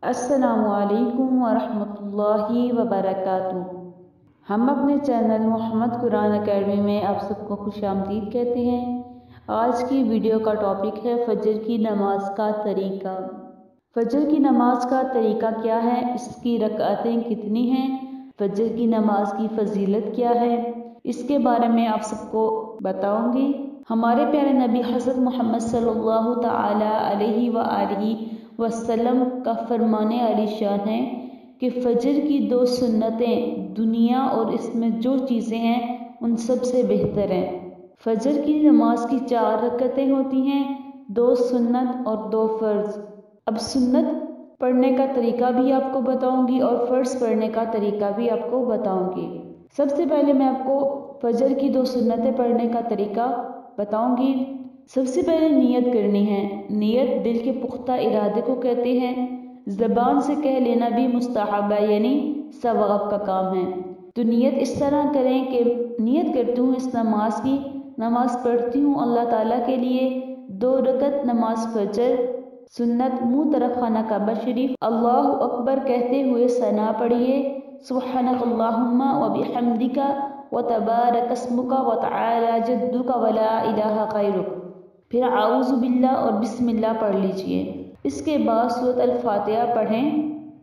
السلام علیکم ورحمۃ اللہ وبرکاتہ۔ ہم اپنے چینل محمد قرآن اکیڈمی میں آپ سب کو خوش آمدید کہتے ہیں۔ آج کی ویڈیو کا ٹاپک ہے فجر کی نماز کا طریقہ۔ فجر کی نماز کا طریقہ کیا ہے، اس کی رکعتیں کتنی ہیں، فجر کی نماز کی فضیلت کیا ہے، اس کے بارے میں آپ سب کو بتاؤں گی۔ ہمارے پیارے نبی حضرت محمد صلی اللہ تعالی علیہ وآلہ وسلم کا فرمان علی شان ہے کہ فجر کی 2 سنتیں دنیا اور اس میں جو چیزیں ہیں ان سب سے بہتر ہیں۔ فجر کی نماز کی 4 رکعتیں ہوتی ہیں، 2 سنت اور 2 فرض۔ اب سنت پڑھنے کا طریقہ بھی آپ کو بتاؤں گی اور فرض پڑھنے کا طریقہ بھی آپ کو بتاؤں گی۔ سب سے پہلے میں آپ کو فجر کی 2 سنتیں پڑھنے کا طریقہ بتاؤں گی۔ سب سے پہلے نیت کرنی ہے۔ نیت دل کے پختہ ارادے کو کہتے ہیں۔ زبان سے کہہ لینا بھی مستحب ہے، یعنی ثواب کا کام ہے۔ تو نیت اس طرح کریں کہ نیت کرتی ہوں اس نماز کی، نماز پڑھتی ہوں اللہ تعالیٰ کے لیے 2 رکعت نماز فجر سنت، منہ طرف خانہ کعبہ شریف، اللہ اکبر کہتے ہوئے ثنا پڑھیے، سبحانک اللہم وبحمدک وتبارک اسمک وتعالی جدک ولا الہ غیرک، پھر اعوذ باللہ اور بسم اللہ پڑھ لیجئے۔ اس کے بعد سورۃ الفاتحہ پڑھیں،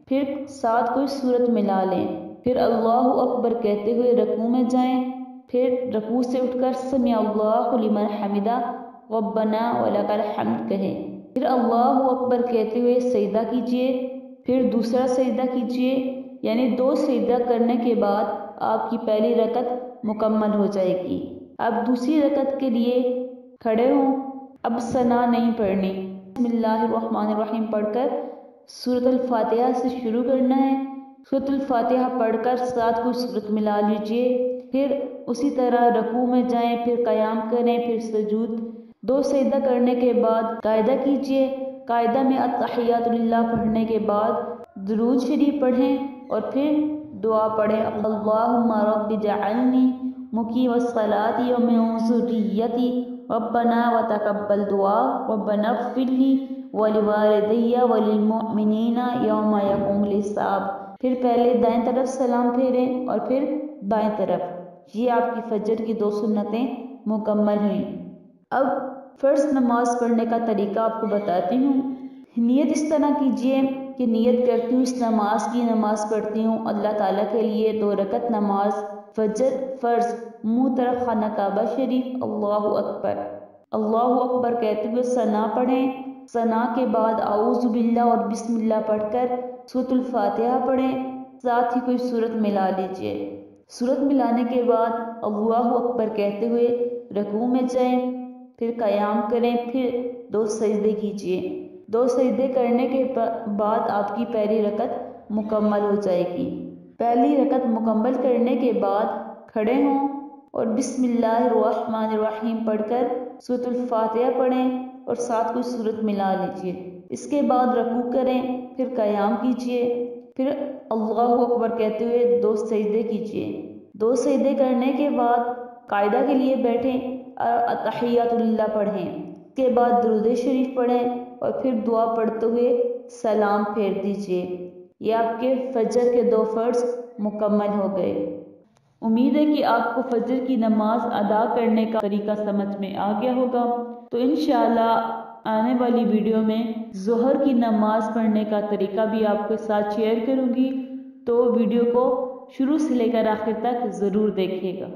پھر ساتھ کوئی سورت ملا لیں، پھر اللہ اکبر کہتے ہوئے رکوع میں جائیں، پھر رکوع سے اٹھ کر سمع اللہ لمن حمدہ ربنا ولک الحمد کہیں، پھر اللہ اکبر کہتے ہوئے سجدہ کیجئے، پھر دوسرا سجدہ کیجئے، یعنی 2 سجدہ کرنے کے بعد آپ کی پہلی رکعت مکمل ہو جائے گی۔ اب دوسری رکعت کے لیے کھڑے ہوں، اب ثنا نہیں پڑھنی، بسم اللہ الرحمن الرحیم پڑھ کر سورۃ الفاتحہ سے شروع کرنا ہے۔ سورۃ الفاتحہ پڑھ کر ساتھ کوئی سورت ملا لیجئے، پھر اسی طرح رکوع میں جائیں، پھر قیام کریں، پھر سجود، 2 سجدہ کرنے کے بعد قاعدہ کیجئے۔ قاعدہ میں التحیات للہ پڑھنے کے بعد درود شریف پڑھیں اور پھر دعا پڑھیں، اللہم رب اجعلنی مقیم الصلاۃ ومن ذریتی ربنا وتقبل دعا ربنا اغفر لی ولوالدی وللمؤمنین یوم یقوم الحساب، پھر پہلے دائیں طرف سلام پھیریں اور پھر بائیں طرف۔ یہ آپ کی فجر کی 2 سنتیں مکمل ہوئیں۔ اب فرض نماز پڑھنے کا طریقہ آپ کو بتاتی ہوں۔ نیت اس طرح کیجئے کہ نیت کرتی ہوں اس نماز کی، نماز پڑھتی ہوں اللہ تعالیٰ کے لیے 2 رکعت نماز فجر فرض، منہ طرف خانہ کعبہ شریف، اللہ اکبر، اللہ اکبر کہتے ہوئے ثنا پڑھیں، ثنا کے بعد اعوذ باللہ اور بسم اللہ پڑھ کر سورۃ الفاتحہ پڑھیں، ساتھ ہی کوئی سورت ملا لیجئے۔ سورت ملانے کے بعد اللہ اکبر کہتے ہوئے رکوع میں جائیں، پھر قیام کریں، پھر 2 سجدے کیجئے۔ 2 سجدے کرنے کے بعد آپ کی پہلی رکعت مکمل ہو جائے گی۔ پہلی رکعت مکمل کرنے کے بعد کھڑے ہوں اور بسم اللہ الرحمن الرحیم پڑھ کر سورۃ الفاتحہ پڑھیں اور ساتھ کوئی سورت ملا لیجئے۔ اس کے بعد رکوع کریں، پھر قیام کیجئے، پھر اللہ اکبر کہتے ہوئے 2 سجدے کیجئے۔ 2 سجدے کرنے کے بعد قاعدہ کے لیے بیٹھیں اور التحیات للہ پڑھیں، اس کے بعد درود شریف پڑھیں اور پھر دعا پڑھتے ہوئے سلام پھیر دیجئے۔ یہ آپ کے فجر کے 2 فرض مکمل ہو گئے۔ امید ہے کہ آپ کو فجر کی نماز ادا کرنے کا طریقہ سمجھ میں آ گیا ہوگا۔ تو انشاءاللہ آنے والی ویڈیو میں ظہر کی نماز پڑھنے کا طریقہ بھی آپ کے ساتھ شیئر کروں گی، تو ویڈیو کو شروع سے لے کر آخر تک ضرور دیکھیے گا۔